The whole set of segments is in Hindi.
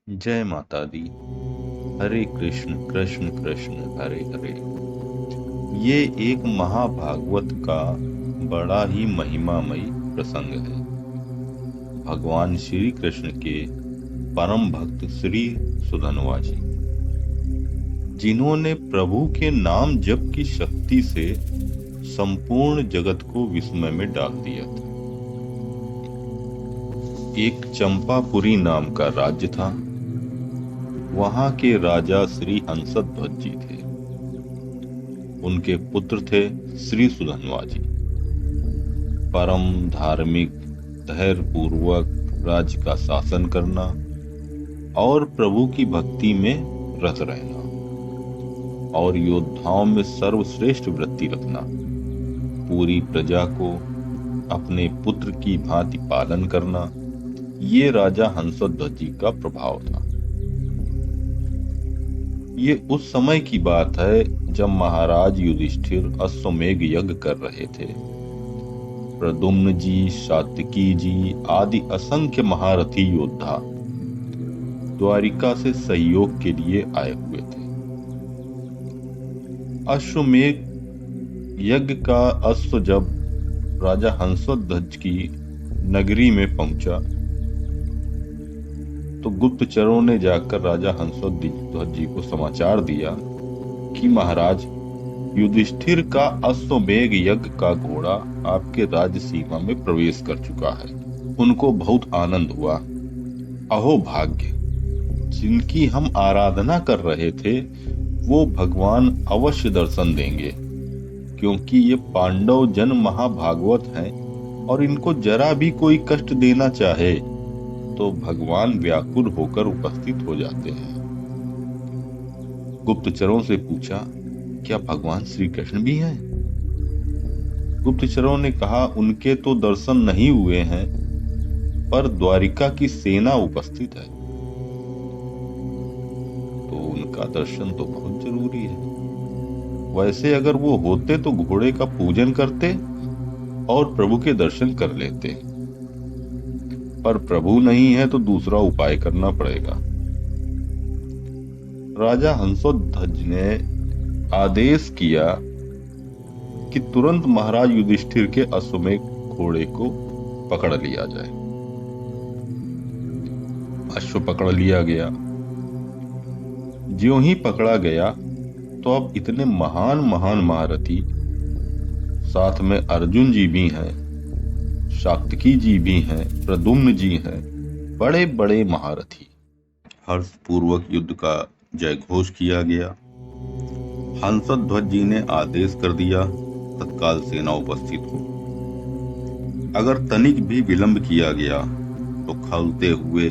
जय माता दी। हरे कृष्ण कृष्ण कृष्ण हरे हरे। ये एक महाभागवत का बड़ा ही महिमामयी प्रसंग है। भगवान श्री कृष्ण के परम भक्त श्री सुधनवा जी, जिन्होंने प्रभु के नाम जप की शक्ति से संपूर्ण जगत को विस्मय में डाल दिया था। एक चंपापुरी नाम का राज्य था। वहां के राजा श्री हंसध्वज जी थे। उनके पुत्र थे श्री सुधनवा जी। परम धार्मिक, धैर्य पूर्वक राज्य का शासन करना और प्रभु की भक्ति में रत रहना और योद्धाओं में सर्वश्रेष्ठ वृत्ति रखना, पूरी प्रजा को अपने पुत्र की भांति पालन करना, ये राजा हंसध्वज जी का प्रभाव था। ये उस समय की बात है जब महाराज युधिष्ठिर अश्वमेघ यज्ञ कर रहे थे। प्रद्युम्न जी, सात्विकी जी आदि असंख्य महारथी योद्धा द्वारिका से सहयोग के लिए आए हुए थे। अश्वमेघ यज्ञ का अश्व जब राजा हंसध्वज की नगरी में पहुंचा तो गुप्तचरों ने जाकर राजा हंसध्वज जी को समाचार दिया कि महाराज, युधिष्ठिर का अश्वमेघ यज्ञ का घोड़ा आपके राज्य सीमा में प्रवेश कर चुका है। उनको बहुत आनंद हुआ। अहो भाग्य, जिनकी हम आराधना कर रहे थे वो भगवान अवश्य दर्शन देंगे, क्योंकि ये पांडव जन महाभागवत हैं और इनको जरा भी कोई कष्ट देना चाहे तो भगवान व्याकुल होकर उपस्थित हो जाते हैं। गुप्तचरों से पूछा, क्या भगवान श्री कृष्ण भी हैं? गुप्तचरों ने कहा, उनके तो दर्शन नहीं हुए हैं, पर द्वारिका की सेना उपस्थित है, तो उनका दर्शन तो बहुत जरूरी है। वैसे अगर वो होते तो घोड़े का पूजन करते और प्रभु के दर्शन कर लेते, पर प्रभु नहीं है तो दूसरा उपाय करना पड़ेगा। राजा हंसध्वज ने आदेश किया कि तुरंत महाराज युधिष्ठिर के अश्वमेघ घोड़े को पकड़ लिया जाए। अश्व पकड़ लिया गया। ज्यों ही पकड़ा गया तो अब इतने महान महान महारथी, साथ में अर्जुन जी भी हैं, सात्विकी जी भी हैं, प्रद्युम्न जी हैं, बड़े बड़े महारथी। हर्ष पूर्वक युद्ध का जय घोष किया गया। हंसध्वज जी ने आदेश कर दिया, तत्काल सेना उपस्थित हो। अगर तनिक भी विलंब किया गया तो खौलते हुए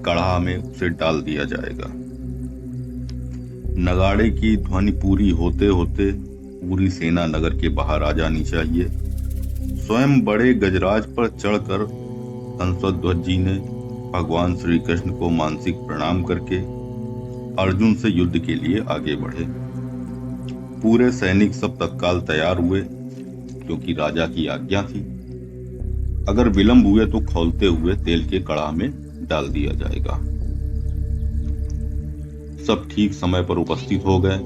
कड़ाह में उसे डाल दिया जाएगा। नगाड़े की ध्वनि पूरी होते होते पूरी सेना नगर के बाहर आ जानी चाहिए। स्वयं बड़े गजराज पर चढ़कर हंसध्वज जी ने भगवान श्री कृष्ण को मानसिक प्रणाम करके अर्जुन से युद्ध के लिए आगे बढ़े। पूरे सैनिक सब तत्काल तैयार हुए, क्योंकि राजा की आज्ञा थी। अगर विलंब हुए तो खौलते हुए तेल के कड़ाह में डाल दिया जाएगा। सब ठीक समय पर उपस्थित हो गए।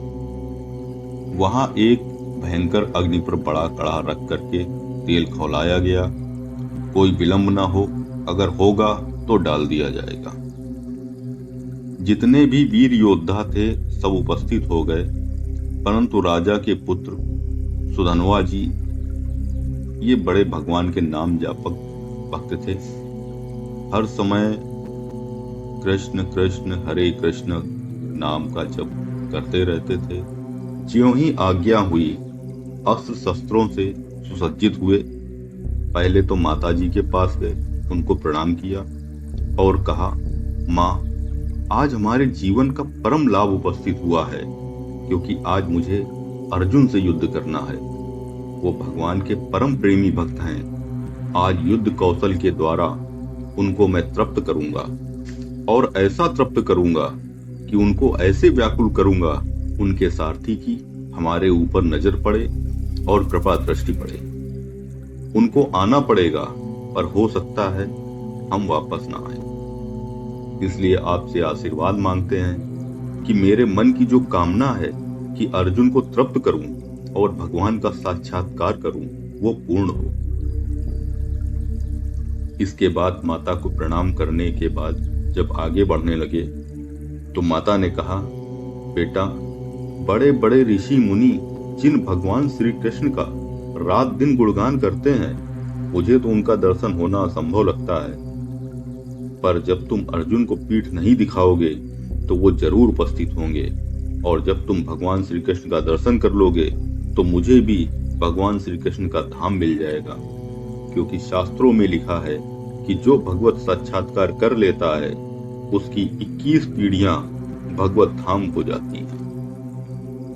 वहां एक भयंकर अग्नि पर बड़ा कड़ाह रख करके तेल खौलाया गया। कोई विलंब ना हो, अगर होगा तो डाल दिया जाएगा। जितने भी वीर योद्धा थे सब उपस्थित हो गए, परंतु राजा के पुत्र सुधनवा जी, ये बड़े भगवान के नाम जापक भक्त थे। हर समय कृष्ण कृष्ण हरे कृष्ण नाम का जप करते रहते थे। ज्यों ही आज्ञा हुई, अस्त्र शस्त्रों से सुसज्जित हुए। पहले तो माता जी के पास गए, उनको प्रणाम किया और कहा, माँ, आज हमारे जीवन का परम लाभ उपस्थित हुआ है, क्योंकि आज मुझे अर्जुन से युद्ध करना है। वो भगवान के परम प्रेमी भक्त हैं। आज युद्ध कौशल के द्वारा उनको मैं तृप्त करूंगा और ऐसा तृप्त करूंगा कि उनको ऐसे व्याकुल करूंगा उनके सारथी की हमारे ऊपर नजर पड़े और कृपा दृष्टि पड़े। उनको आना पड़ेगा, पर हो सकता है हम वापस ना आए। इसलिए आपसे आशीर्वाद मांगते हैं कि मेरे मन की जो कामना है कि अर्जुन को तृप्त करूं और भगवान का साक्षात्कार करूं, वो पूर्ण हो। इसके बाद माता को प्रणाम करने के बाद जब आगे बढ़ने लगे तो माता ने कहा, बेटा, बड़े बड़े ऋषि मुनि जिन भगवान श्री कृष्ण का रात दिन गुणगान करते हैं, मुझे तो उनका दर्शन होना असंभव लगता है। पर जब तुम अर्जुन को पीठ नहीं दिखाओगे तो वो जरूर उपस्थित होंगे, और जब तुम भगवान श्री कृष्ण का दर्शन कर लोगे तो मुझे भी भगवान श्री कृष्ण का धाम मिल जाएगा, क्योंकि शास्त्रों में लिखा है कि जो भगवत साक्षात्कार कर लेता है उसकी 21 पीढ़ियां भगवत धाम को जाती हैं।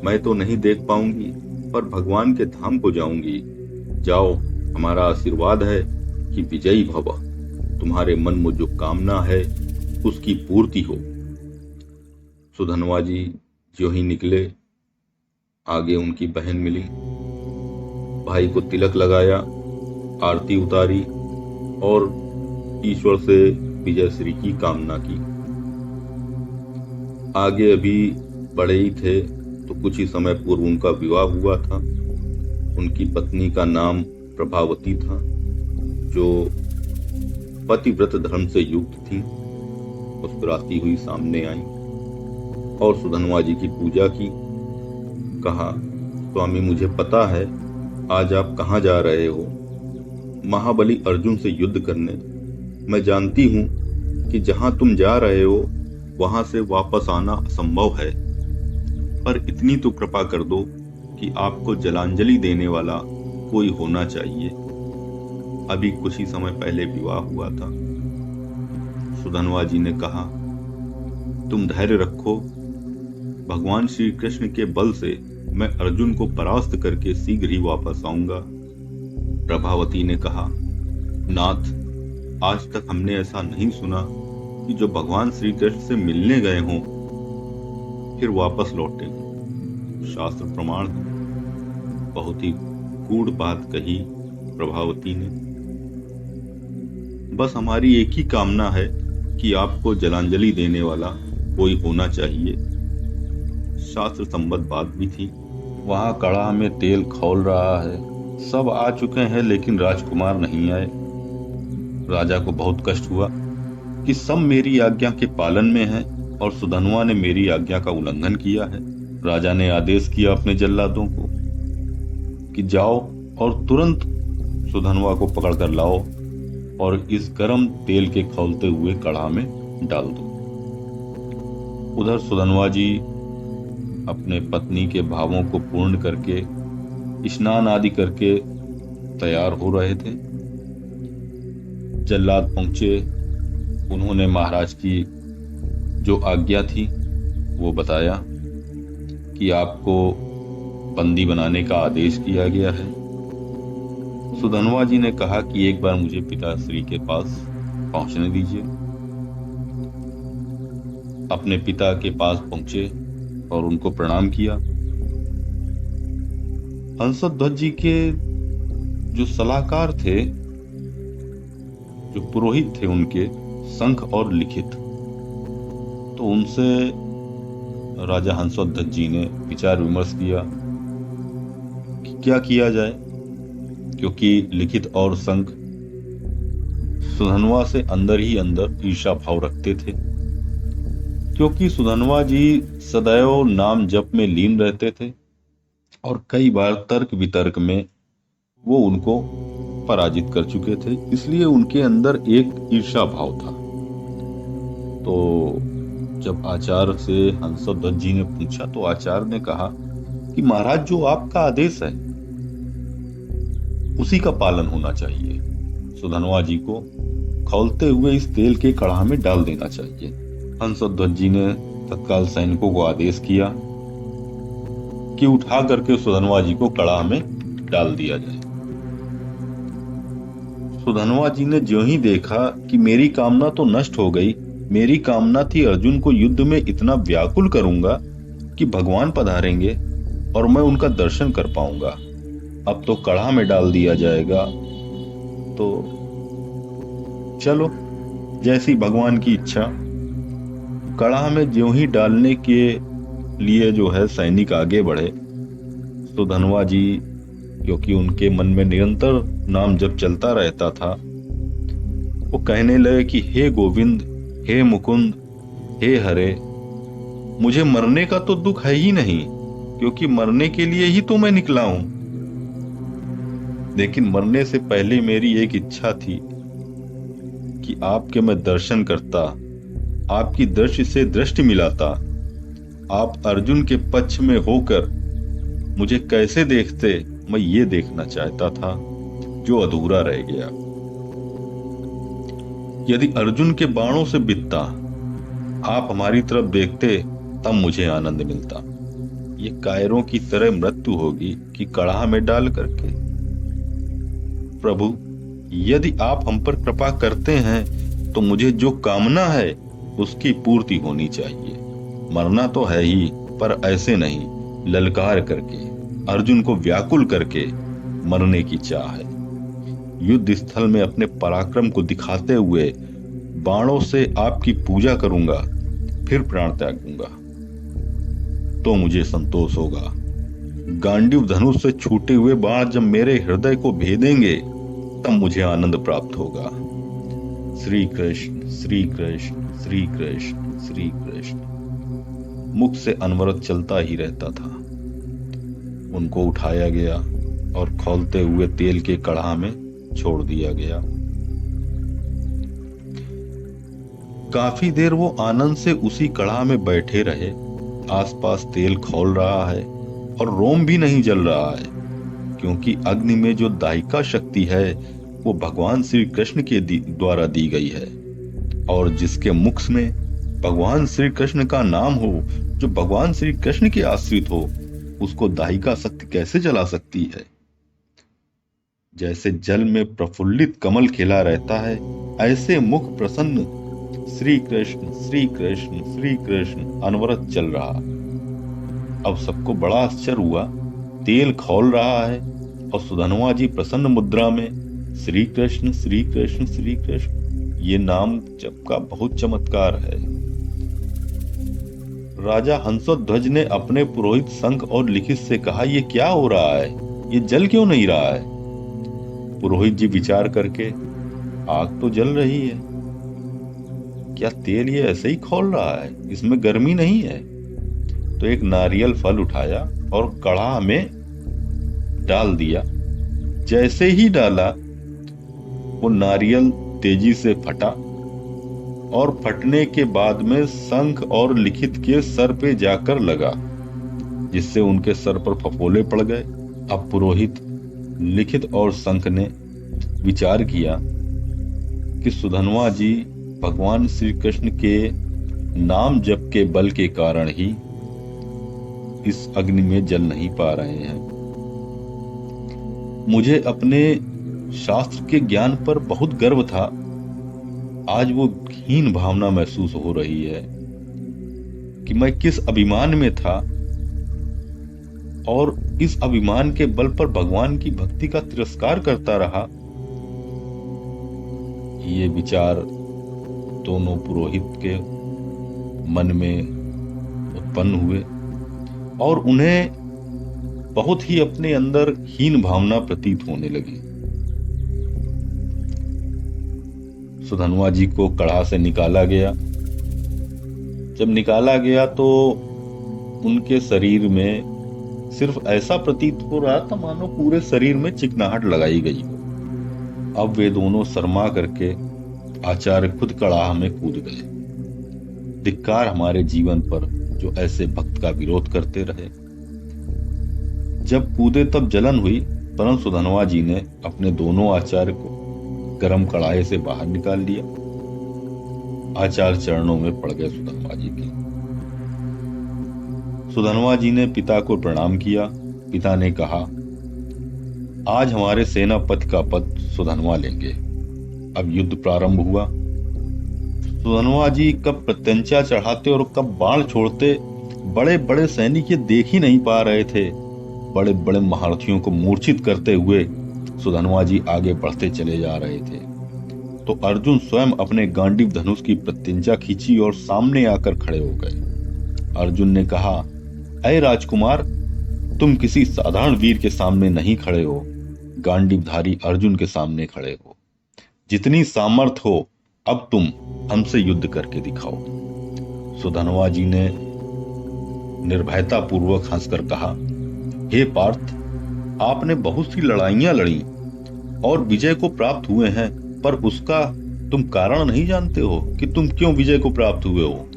मैं तो नहीं देख पाऊंगी, पर भगवान के धाम को जाऊंगी। जाओ, हमारा आशीर्वाद है कि विजयी भव, तुम्हारे मन में जो कामना है उसकी पूर्ति हो। सुधनवा जी जो ही निकले, आगे उनकी बहन मिली, भाई को तिलक लगाया, आरती उतारी और ईश्वर से विजय श्री की कामना की। आगे अभी बड़े ही थे तो कुछ ही समय पूर्व उनका विवाह हुआ था। उनकी पत्नी का नाम प्रभावती था, जो पतिव्रत धर्म से युक्त थी। मुस्कुराती हुई सामने आई और सुधनवा जी की पूजा की। कहा, स्वामी, मुझे पता है आज आप कहाँ जा रहे हो, महाबली अर्जुन से युद्ध करने। मैं जानती हूँ कि जहां तुम जा रहे हो वहां से वापस आना असंभव है, पर इतनी तो कृपा कर दो कि आपको जलांजलि देने वाला कोई होना चाहिए। अभी कुछ ही समय पहले विवाह हुआ था। सुधनवा जी ने कहा, तुम धैर्य रखो, भगवान श्री कृष्ण के बल से मैं अर्जुन को परास्त करके शीघ्र ही वापस आऊंगा। प्रभावती ने कहा, नाथ, आज तक हमने ऐसा नहीं सुना कि जो भगवान श्री कृष्ण से मिलने गए हों फिर वापस लौटे। शास्त्र प्रमाण है। बहुत ही गूढ़ बात कही प्रभावती ने। बस हमारी एक ही कामना है कि आपको जलांजलि देने वाला कोई होना चाहिए। शास्त्र संबद्ध बात भी थी। वहां कड़ा में तेल खौल रहा है, सब आ चुके हैं लेकिन राजकुमार नहीं आए। राजा को बहुत कष्ट हुआ कि सब मेरी आज्ञा के पालन में हैं और सुधनवा ने मेरी आज्ञा का उल्लंघन किया है। राजा ने आदेश किया अपने जल्लादों को कि जाओ और तुरंत सुधनवा को पकड़ कर लाओ और इस गर्म तेल के खौलते हुए कड़ा में डाल दो। उधर सुधनवा जी अपने पत्नी के भावों को पूर्ण करके स्नान आदि करके तैयार हो रहे थे। जल्लाद पहुंचे। उन्होंने महाराज की जो आज्ञा थी वो बताया कि आपको बंदी बनाने का आदेश किया गया है। सुधनवा जी ने कहा कि एक बार मुझे पिताश्री के पास पहुंचने दीजिए। अपने पिता के पास पहुंचे और उनको प्रणाम किया। हंसध्वज जी के जो सलाहकार थे, जो पुरोहित थे उनके, शंख और लिखित, तो उनसे राजा हंसध्वज जी ने विचार विमर्श किया कि क्या किया जाए, क्योंकि लिखित और शंख सुधनवा से अंदर ही अंदर ईर्ष्या भाव रखते थे, क्योंकि सुधनवा जी सदैव नाम जप में लीन रहते थे और कई बार तर्क वितर्क में वो उनको पराजित कर चुके थे, इसलिए उनके अंदर एक ईर्ष्या भाव था। तो जब आचार्य से हंसध्वज जी ने पूछा तो आचार्य ने कहा कि महाराज, जो आपका आदेश है उसी का पालन होना चाहिए। सुधनवा जी को खौलते हुए इस तेल के कड़ा में डाल देना चाहिए। हंसध्वज जी ने तत्काल सैनिकों को आदेश किया कि उठा करके सुधनवा जी को कड़ा में डाल दिया जाए। सुधनवा जी ने ज्यों ही देखा कि मेरी कामना तो नष्ट हो गई। मेरी कामना थी अर्जुन को युद्ध में इतना व्याकुल करूंगा कि भगवान पधारेंगे और मैं उनका दर्शन कर पाऊंगा। अब तो कड़ा में डाल दिया जाएगा, तो चलो जैसी भगवान की इच्छा। कड़ाह में ज्यों ही डालने के लिए जो है सैनिक आगे बढ़े, तो धनवा जी, क्योंकि उनके मन में निरंतर नाम जब चलता रहता था, वो कहने लगे कि हे गोविंद, हे मुकुंद, हे हरे, मुझे मरने का तो दुख है ही नहीं, क्योंकि मरने के लिए ही तो मैं निकला हूं। लेकिन मरने से पहले मेरी एक इच्छा थी कि आपके मैं दर्शन करता, आपकी दृष्टि से दृष्टि मिलाता, आप अर्जुन के पक्ष में होकर मुझे कैसे देखते, मैं ये देखना चाहता था, जो अधूरा रह गया। यदि अर्जुन के बाणों से बिकता, आप हमारी तरफ देखते, तब मुझे आनंद मिलता। ये कायरों की तरह मृत्यु होगी कि कड़ाह में डाल करके। प्रभु, यदि आप हम पर कृपा करते हैं तो मुझे जो कामना है उसकी पूर्ति होनी चाहिए। मरना तो है ही, पर ऐसे नहीं, ललकार करके, अर्जुन को व्याकुल करके मरने की चाह है। युद्ध स्थल में अपने पराक्रम को दिखाते हुए बाणों से आपकी पूजा करूंगा, फिर प्राण त्याग दूंगा, तो मुझे संतोष होगा। गांडीव धनुष से छूटे हुए बाण जब मेरे हृदय को भेदेंगे, तब मुझे आनंद प्राप्त होगा। श्री कृष्ण, श्री कृष्ण, श्री कृष्ण, श्री कृष्ण। मुख से अनवरत चलता ही रहता था। उनको उठाया गया और खौलते हुए तेल के कड़ाह में छोड़ दिया गया। काफी देर वो आनंद से उसी कड़ाह में बैठे रहे। आसपास तेल खौल रहा है और रोम भी नहीं जल रहा है, क्योंकि अग्नि में जो दाहिका शक्ति है वो भगवान श्री कृष्ण के द्वारा दी गई है, और जिसके मुख में भगवान श्री कृष्ण का नाम हो, जो भगवान श्री कृष्ण के आश्रित हो, उसको दाहिका शक्ति कैसे जला सकती है। जैसे जल में प्रफुल्लित कमल खिला रहता है, ऐसे मुख प्रसन्न श्री कृष्ण, श्री कृष्ण, श्री कृष्ण अनवरत चल रहा। अब सबको बड़ा आश्चर्य हुआ। तेल खौल रहा है और सुधनवा जी प्रसन्न मुद्रा में श्री कृष्ण, श्री कृष्ण, श्री कृष्ण, ये नाम जप का बहुत चमत्कार है। राजा हंसध्वज ने अपने पुरोहित शंख और लिखित से कहा, ये क्या हो रहा है, ये जल क्यों नहीं रहा है। पुरोहित जी विचार करके, आग तो जल रही है, क्या तेल ये ऐसे ही खौल रहा है, इसमें गर्मी नहीं है। तो एक नारियल फल उठाया और कड़ाह में डाल दिया। जैसे ही डाला, वो नारियल तेजी से फटा और फटने के बाद में शंख और लिखित के सर पे जाकर लगा, जिससे उनके सर पर फफोले पड़ गए। अब पुरोहित, लिखित और शंख ने विचार किया कि सुधनवा जी भगवान श्री कृष्ण के नाम जप के बल के कारण ही इस अग्नि में जल नहीं पा रहे हैं। मुझे अपने शास्त्र के ज्ञान पर बहुत गर्व था, आज वो हीन भावना महसूस हो रही है कि मैं किस अभिमान में था, और इस अभिमान के बल पर भगवान की भक्ति का तिरस्कार करता रहा। ये विचार दोनों पुरोहित के मन में उत्पन्न हुए और उन्हें बहुत ही अपने अंदर हीन भावना प्रतीत होने लगी। सुधनवा जी को कड़ाह से निकाला गया। जब निकाला गया तो उनके शरीर में सिर्फ ऐसा प्रतीत हो रहा था मानो पूरे शरीर में चिकनाहट लगाई गई। अब वे दोनों शर्मा करके आचार्य खुद कड़ाह में कूद गए। धिक्कार हमारे जीवन पर जो ऐसे भक्त का विरोध करते रहे। जब कूदे तब जलन हुई, परंतु सुधनवा जी ने अपने दोनों आचार्य को गरम कड़ाहे से बाहर निकाल लिया। आचार्य चरणों में पड़ गए सुधनवा जी के। सुधनवा जी ने पिता को प्रणाम किया। पिता ने कहा, आज हमारे सेनापति का पद सुधनवा लेंगे। अब युद्ध प्रारंभ हुआ। सुधनवा जी कब प्रत्यंचा चढ़ाते और कब बाण छोड़ते, बड़े बड़े सैनिक ये देख ही नहीं पा रहे थे। बड़े बड़े महारथियों को मूर्छित करते हुए सुधनवा जी आगे बढ़ते चले जा रहे थे। तो अर्जुन स्वयं अपने गांडीव धनुष की प्रत्यंचा खींची और सामने आकर खड़े हो गए। अर्जुन ने कहा, अय राजकुमार, तुम किसी साधारण वीर के सामने नहीं खड़े हो, गांडीवधारी अर्जुन के सामने खड़े हो। जितनी सामर्थ हो अब तुम हमसे युद्ध करके दिखाओ। सुधनवा जी ने निर्भयता पूर्वक हंसकर कहा, हे पार्थ, आपने बहुत सी लड़ाइयां लड़ी और विजय को प्राप्त हुए हैं, पर उसका तुम कारण नहीं जानते हो कि तुम क्यों विजय को प्राप्त हुए हो।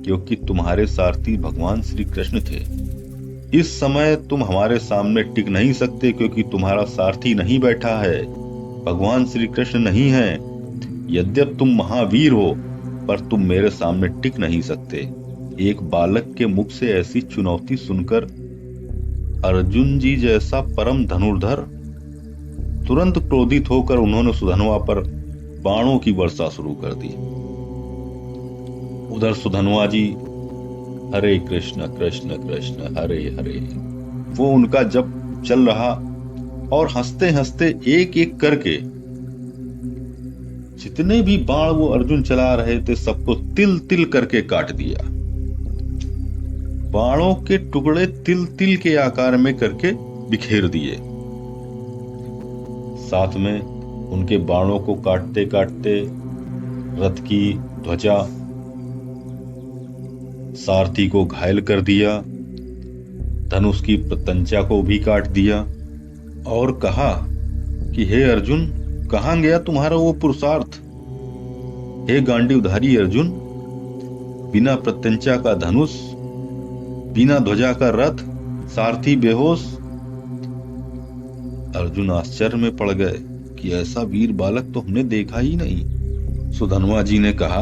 क्योंकि तुम्हारे सारथी भगवान श्री कृष्ण थे। इस समय तुम हमारे सामने टिक नहीं सकते, क्योंकि तुम्हारा सारथी नहीं बैठा है, भगवान श्री कृष्ण नहीं है। यद्यप तुम महावीर हो, पर तुम मेरे सामने टिक नहीं सकते। एक बालक के मुख से ऐसी चुनौती सुनकर अर्जुन जी जैसा परम धनुर्धर तुरंत क्रोधित होकर उन्होंने सुधनवा पर बाणों की वर्षा शुरू कर दी। उधर सुधनवा जी हरे कृष्ण कृष्ण कृष्ण हरे हरे, वो उनका जप चल रहा और हंसते हंसते एक एक करके जितने भी बाण वो अर्जुन चला रहे थे सबको तिल तिल करके काट दिया। बाणों के टुकड़े तिल तिल के आकार में करके बिखेर दिए। साथ में उनके बाणों को काटते काटते रथ की ध्वजा, सारथी को घायल कर दिया, धनुष की प्रत्यंचा को भी काट दिया और कहा कि हे अर्जुन, कहां गया तुम्हारा वो पुरुषार्थ। हे गांडीवधारी अर्जुन, बिना प्रत्यंचा का धनुष, बिना ध्वजा का रथ, सारथी बेहोश। अर्जुन आश्चर्य में पड़ गए कि ऐसा वीर बालक तो हमने देखा ही नहीं। सुधनवा जी ने कहा,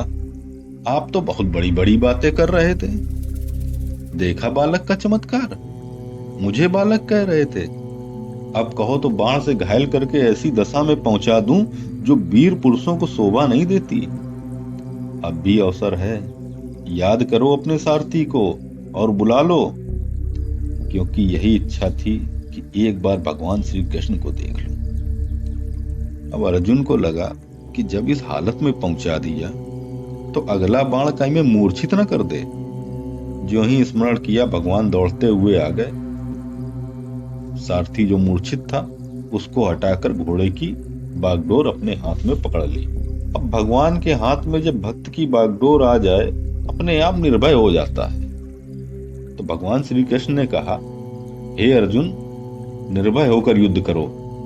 आप तो बहुत बड़ी बड़ी बातें कर रहे थे, देखा बालक का चमत्कार, मुझे बालक कह रहे थे। अब कहो तो बाण से घायल करके ऐसी दशा में पहुंचा दूं जो वीर पुरुषों को शोभा नहीं देती। अब भी अवसर है, याद करो अपने सारथी को और बुला लो, क्योंकि यही इच्छा थी कि एक बार भगवान श्री कृष्ण को देख लो। अब अर्जुन को लगा कि जब इस हालत में पहुंचा दिया तो अगला बाण कहीं में मूर्छित न कर दे। जो ही स्मरण किया, भगवान दौड़ते हुए आ गए। सारथी जो मूर्छित था उसको हटाकर घोड़े की बागडोर अपने हाथ में पकड़ ली। अब भगवान के हाथ में जब भक्त की बागडोर आ जाए, अपने आप निर्भय हो जाता है। तो भगवान श्री कृष्ण ने कहा, हे अर्जुन, निर्भय होकर युद्ध करो,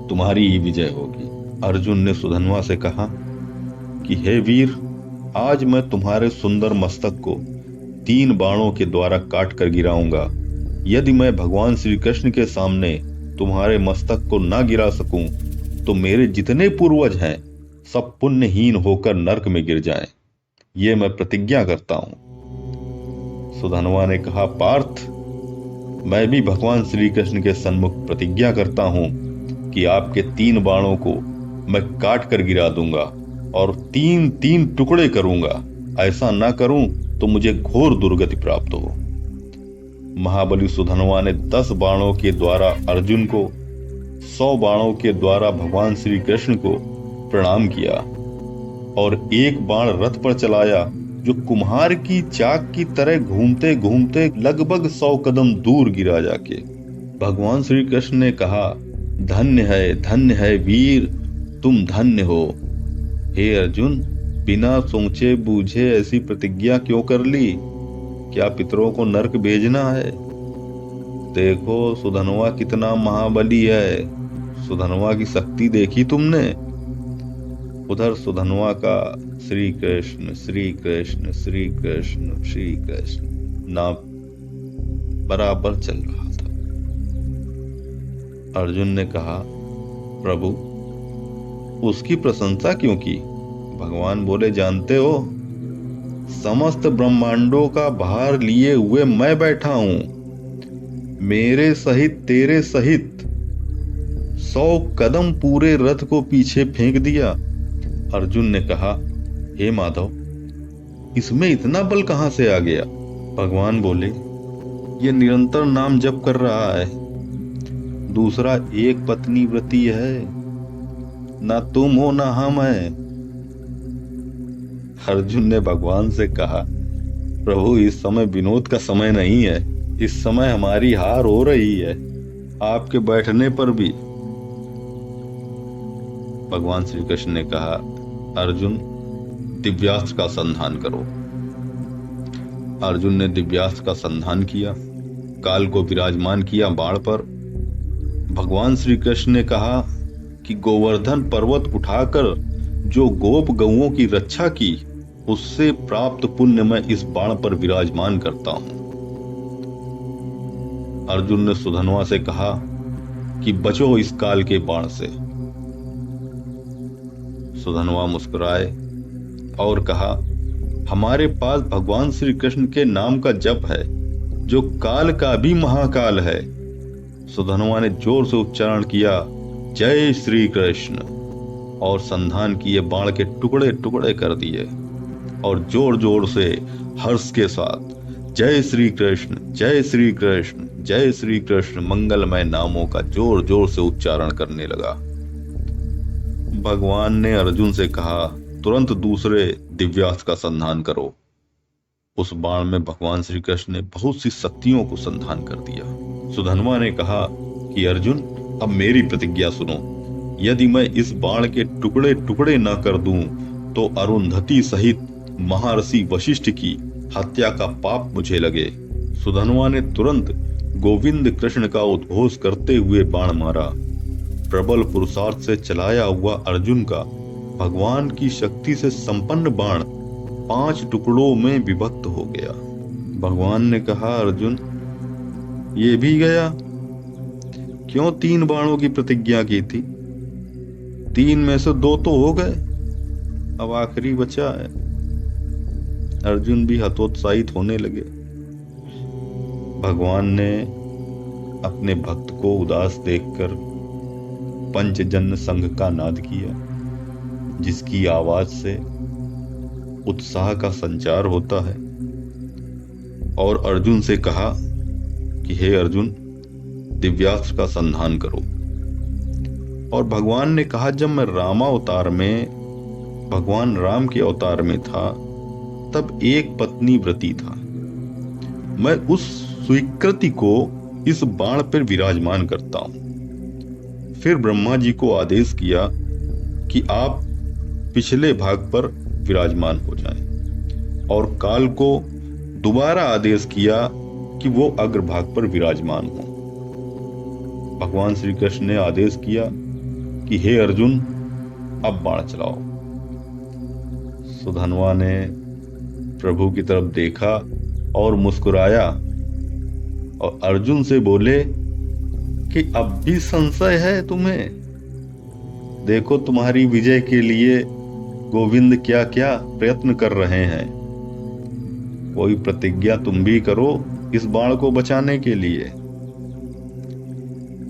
तुम्हारी ही विजय होगी। अर्जुन ने सुधनवा से कहा कि हे वीर, आज मैं तुम्हारे सुंदर मस्तक को 3 बाणों के द्वारा काट कर गिराऊंगा। यदि मैं भगवान श्री कृष्ण के सामने तुम्हारे मस्तक को ना गिरा सकूं, तो मेरे जितने पूर्वज हैं सब पुण्यहीन होकर नरक में गिर जाएं। ये मैं प्रतिज्ञा करता हूं। सुधनवा ने कहा, पार्थ, मैं भी भगवान श्री कृष्ण के सन्मुख प्रतिज्ञा करता हूं कि आपके 3 बाणों को मैं काट कर गिरा दूंगा और 3 टुकड़े करूंगा। ऐसा ना करूं तो मुझे घोर दुर्गति प्राप्त हो। महाबली सुधनवा ने 10 बाणों के द्वारा अर्जुन को, 100 बाणों के द्वारा भगवान श्री कृष्ण को प्रणाम किया और एक बाण रथ पर चलाया, जो कुम्हार की चाक की तरह घूमते घूमते लगभग 100 कदम दूर गिरा जाके। भगवान श्री कृष्ण ने कहा, धन्य है वीर, तुम धन्य हो। हे अर्जुन, बिना सोचे बूझे ऐसी प्रतिज्ञा क्यों कर ली? क्या पितरों को नरक भेजना है? देखो सुधनवा कितना महाबली है। सुधनवा की शक्ति देखी तुमने? उधर सुधनवा का श्री कृष्ण श्री कृष्ण श्री कृष्ण श्री कृष्ण नाम बराबर चल रहा था। अर्जुन ने कहा, प्रभु, उसकी प्रशंसा क्यों की? भगवान बोले, जानते हो, समस्त ब्रह्मांडों का भार लिए हुए मैं बैठा हूं। मेरे सहित तेरे सहित 100 कदम पूरे रथ को पीछे फेंक दिया। अर्जुन ने कहा, हे माधव, इसमें इतना बल कहां से आ गया? भगवान बोले, ये निरंतर नाम जप कर रहा है। दूसरा, एक पत्नी व्रती है, ना तुम हो ना हम है। अर्जुन ने भगवान से कहा, प्रभु इस समय विनोद का समय नहीं है, इस समय हमारी हार हो रही है आपके बैठने पर भी। भगवान श्री कृष्ण ने कहा, अर्जुन दिव्यास्त्र का संधान करो। अर्जुन ने दिव्यास्त्र का संधान किया, काल को विराजमान किया बाण पर। भगवान श्री कृष्ण ने कहा कि गोवर्धन पर्वत उठाकर जो गोप गौओं की रक्षा की, उससे प्राप्त पुण्य मैं इस बाण पर विराजमान करता हूं। अर्जुन ने सुधन्वा से कहा कि बचो इस काल के बाण से। सुधन्वा मुस्कुराए और कहा, हमारे पास भगवान श्री कृष्ण के नाम का जप है, जो काल का भी महाकाल है। सुधन्वा ने जोर से उच्चारण किया, जय श्री कृष्ण, और संधान किए बाण के टुकड़े टुकड़े कर दिए और जोर जोर से हर्ष के साथ जय श्री कृष्ण, जय श्री कृष्ण, जय श्री कृष्ण मंगलमय नामों का जोर जोर से उच्चारण करने लगा। भगवान ने अर्जुन से कहा, तुरंत दूसरे दिव्यास्त्र का संधान करो। उस बाण में भगवान श्री कृष्ण ने बहुत सी शक्तियों को संधान कर दिया। सुधन्वा ने कहा कि अर्जुन, अब मेरी प्रतिज्ञा सुनो, यदि मैं इस बाण के टुकड़े टुकड़े न कर दूं तो अरुंधति सहित महर्षि वशिष्ठ की हत्या का पाप मुझे लगे। सुधन्वा ने तुरंत गोविंद कृष्ण का उद्घोष करते हुए बाण मारा। प्रबल पुरुषार्थ से चलाया हुआ अर्जुन का भगवान की शक्ति से संपन्न बाण 5 टुकड़ों में विभक्त हो गया। भगवान ने कहा, अर्जुन ये भी गया? क्यों 3 बाणों की प्रतिज्ञा की थी? 3 में से 2 तो हो गए, अब आखिरी बचा है। अर्जुन भी हतोत्साहित होने लगे। भगवान ने अपने भक्त को उदास देखकर पंचजन्य संघ का नाद किया, जिसकी आवाज से उत्साह का संचार होता है, और अर्जुन से कहा कि हे अर्जुन, दिव्यास्त्र का संधान करो। और भगवान ने कहा, जब मैं रामावतार में, भगवान राम के अवतार में था, तब एक पत्नी व्रती था। मैं उस स्वीकृति को इस बाण पर विराजमान करता हूं। फिर ब्रह्मा जी को आदेश किया कि आप पिछले भाग पर विराजमान हो जाएं, और काल को दोबारा आदेश किया कि वो अग्रभाग पर विराजमान हो। भगवान श्री कृष्ण ने आदेश किया कि हे अर्जुन, अब बाण चलाओ। सुधन्वा ने प्रभु की तरफ देखा और मुस्कुराया और अर्जुन से बोले कि अब भी संशय है तुम्हें? देखो तुम्हारी विजय के लिए गोविंद क्या क्या प्रयत्न कर रहे हैं। कोई प्रतिज्ञा तुम भी करो इस बाण को बचाने के लिए।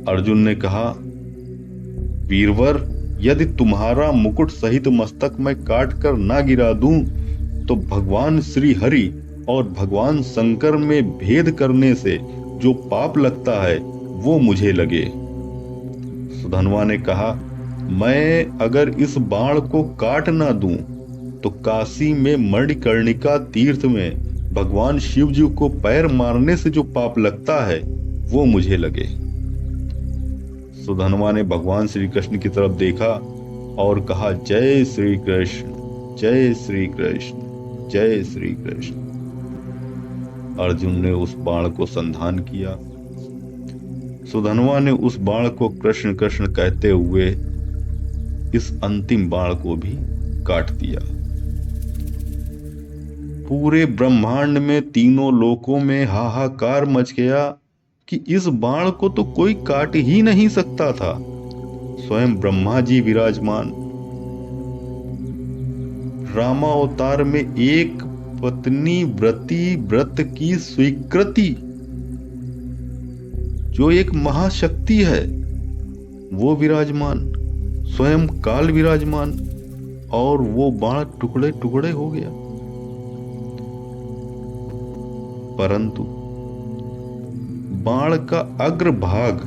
अर्जुन ने कहा, वीरवर, यदि तुम्हारा मुकुट सहित मस्तक मैं काट कर ना गिरा दूं तो भगवान श्री हरि और भगवान शंकर में भेद करने से जो पाप लगता है वो मुझे लगे। सुधन्वा ने कहा, मैं अगर इस बाण को काट ना दूं तो काशी में मणिकर्णिका तीर्थ में भगवान शिव जी को पैर मारने से जो पाप लगता है वो मुझे लगे। सुधन्वा ने भगवान श्री कृष्ण की तरफ देखा और कहा, जय श्री कृष्ण, जय श्री कृष्ण, जय श्री कृष्ण। अर्जुन ने उस बाण को संधान किया। सुधन्वा ने उस बाण को कृष्ण कृष्ण कहते हुए इस अंतिम बाण को भी काट दिया। पूरे ब्रह्मांड में, तीनों लोकों में हाहाकार मच गया कि इस बाण को तो कोई काट ही नहीं सकता था। स्वयं ब्रह्मा जी विराजमान, रामावतार में एक पत्नी व्रत की स्वीकृति, जो एक महाशक्ति है, वो विराजमान, स्वयं काल विराजमान, और वो बाण टुकड़े टुकड़े हो गया। परंतु बाण का अग्रभाग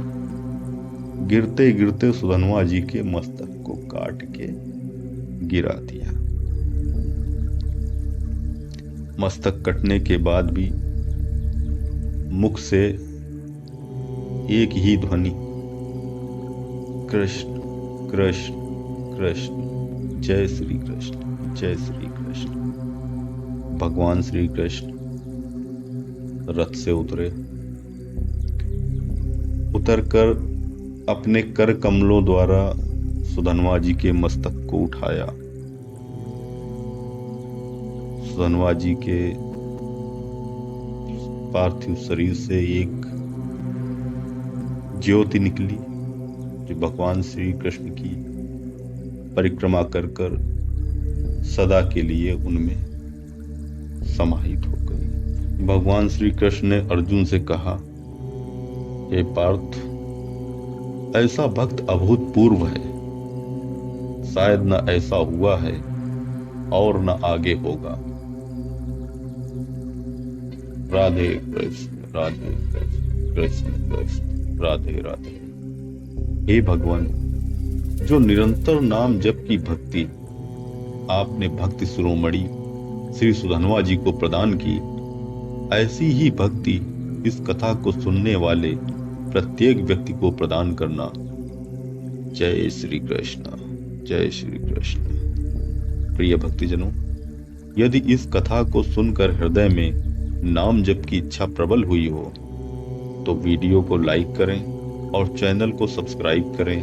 गिरते गिरते सुधन्वा जी के मस्तक को काट के गिरा दिया। मस्तक कटने के बाद भी मुख से एक ही ध्वनि, कृष्ण कृष्ण कृष्ण, जय श्री कृष्ण जय श्री कृष्ण। भगवान श्री कृष्ण रथ से उतरकर अपने कर कमलों द्वारा सुधन्वा जी के मस्तक को उठाया। सुधन्वा जी के पार्थिव शरीर से एक ज्योति निकली जो भगवान श्री कृष्ण की परिक्रमा कर कर सदा के लिए उनमें समाहित हो गई। भगवान श्री कृष्ण ने अर्जुन से कहा, हे पार्थ, ऐसा भक्त अभूतपूर्व है, शायद न ऐसा हुआ है और न आगे होगा। राधे कृष्ण राधे कृष्ण कृष्ण कृष्ण राधे राधे। हे भगवान, जो निरंतर नाम जप की भक्ति आपने भक्ति शिरोमणि श्री सुधन्वा जी को प्रदान की, ऐसी ही भक्ति इस कथा को सुनने वाले प्रत्येक व्यक्ति को प्रदान करना। जय श्री कृष्ण जय श्री कृष्ण। प्रिय भक्तिजनों, यदि इस कथा को सुनकर हृदय में नाम जप की इच्छा प्रबल हुई हो तो वीडियो को लाइक करें और चैनल को सब्सक्राइब करें।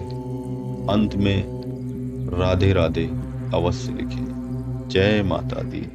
अंत में राधे राधे अवश्य लिखें। जय माता दी।